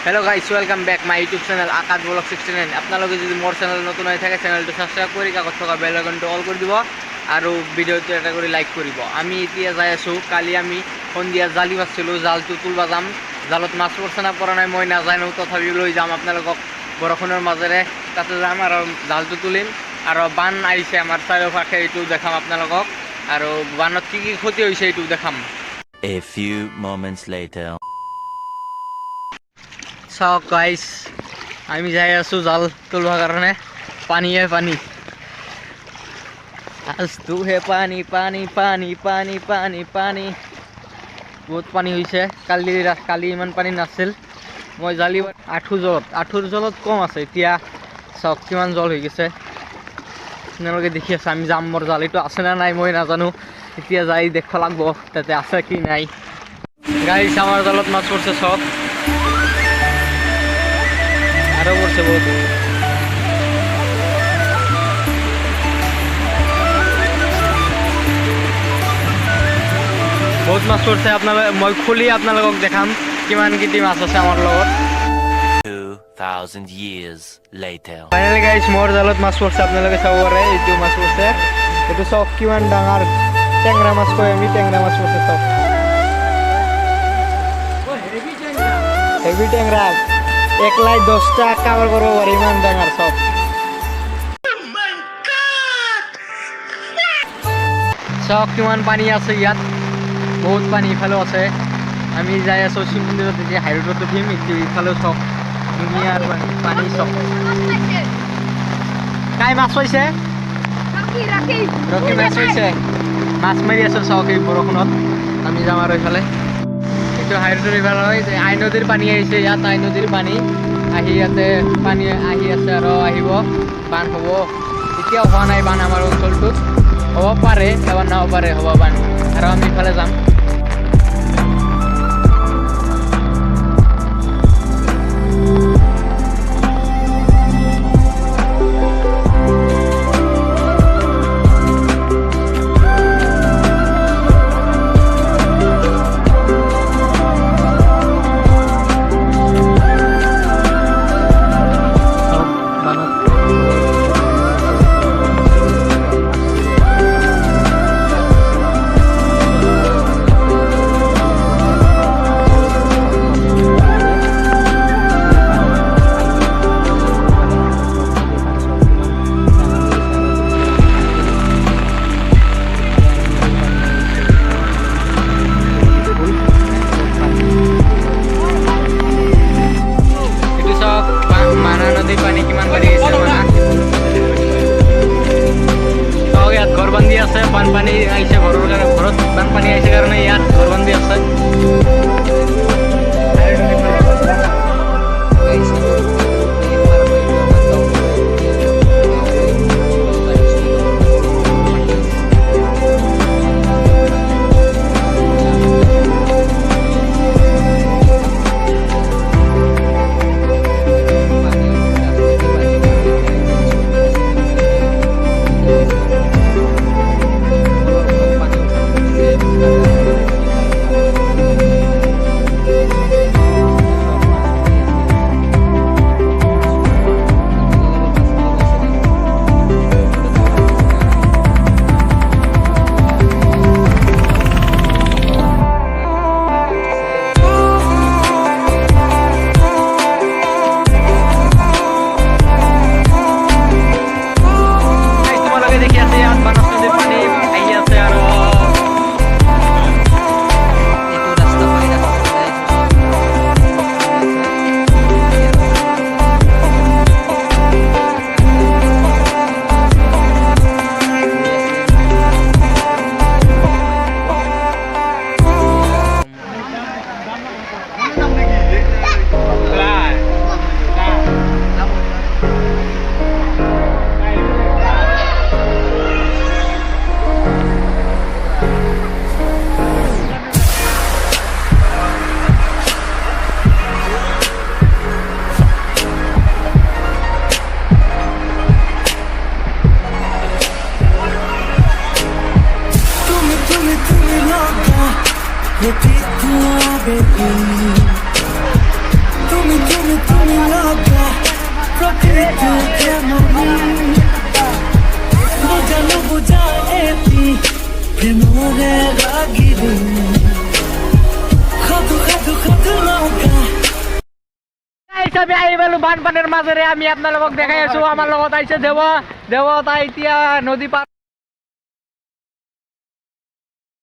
Hello guys welcome back my YouTube channel Akash blog 69 আপনালোকে যদি মোর channel নতুন হয়ে থাকে চ্যানেলটো সাবস্ক্রাইব কৰি কাকত থকা বেল আইকনটো অল কৰি দিব আৰু ভিডিওটো এটা কৰি লাইক কৰিব। আমি এতিয়া যাই আছো, কালি আমি সন্ধিয়া জালি মাছিলো, জালটো তুলবা যাম। জালত মাছ পৰছে না পৰা নাই মই নাজানো, তথাপি লৈ যাম আপোনালোকক বৰষুণৰ মাজেৰে তাতে যাম আৰু জালটো তুলিম। আৰু বান আহিছে আমাৰ চাৰিওফালে, এইটো দেখাম আপোনালোকক আৰু বানত কি কি ক্ষতি হৈছে এইটো দেখাম। A few moments later. So guys, আমি যাই আছো জাল তুলবার কারণে। পানি পানি আজ তু হে পানি পানি পানি পানি পানি পানি বহুত পানি হয়েছে। কালি ইমান পানি নাছিল। মই জালি আঁঠুৰ জলত কম আছে, এতিয়া চাওক কিমান জল হৈ গৈছে। আপোনালোকে দেখি আছে, আমি যাম। মোৰ জালিটো আছে না নাই মই নাজানো, এতিয়া যাই দেখব লাগব তাতে আছে কি নাই। গাইছ আমাৰ জালত মাছ পৰছে সব, আরো পড়ছে বহুত। বহুত মাছ পড়ছে, মই খুলি আপোনালোকক দেখাম কিমান কিটি মাছ আছে আমার লগত। 2000 years later. ফাইনালি গাইস মোর জালত মাছ পড়ছে, আপনালোকে চাব পাৰে। এইটো মাছ পড়ছে, এইটো সব কিমান ডাঙৰ টেংৰা মাছ কয় আমি, টেংৰা মাছ পড়ছে সব। হেভি টেংরা, একলাই 10টা কাভার করবো পারে, ইমান ডাঙর সব। সব কিমান পানি আছে ইয়াত, বহুত পানি ইফালেও আছে। আমি যাই আছো শিৱ মন্দিৰত, এতিয়া হাই ৰোডত উঠিম। ইফালেও সব ধুনীয়াৰ পানী সব। কাই মাছ পাইছে, ৰকি মাছ পাইছে, মাছ মাৰি আছে চাওক এই বৰষুণত। আমি যাম আৰু ইফালে, এইটো হাই ৰোডৰ ইফালে হয়। আই নদীৰ পানী আহিছে ইয়াত, আই নদীৰ পানী আহি ইয়াতে পানী আহি আছে আৰু আহিব, বান হ'ব। এতিয়াও হোৱা নাই বান আমাৰ অঞ্চলটোত, হ'ব পাৰে এবাৰ নহ'ব পাৰে, হ'ব বান। আৰু আমি ইফালে যাম। পানি কিমান বাঢ়ি গৈছে ইয়াত ঘৰবান্ধি আছে। বানপানী আহিছে, ঘৰত বানপানী আহিছে কাৰণে ইয়াত ঘৰবান্ধি আছে। ये देखला बेबी তুমি তুমি তুমি লোকা প্রকৃতি কেমনি বুঝানো বুঝা এটি প্রেমরে লাগিবি খাদু খাদু খাদু লোকা হিচাপে আহি পালো বানপানীৰ মাজেৰে আমি আপোনালোকক দেখাই আছো আমাৰ লগত আহিছে দেৱতা এতিয়া নদী পাৰ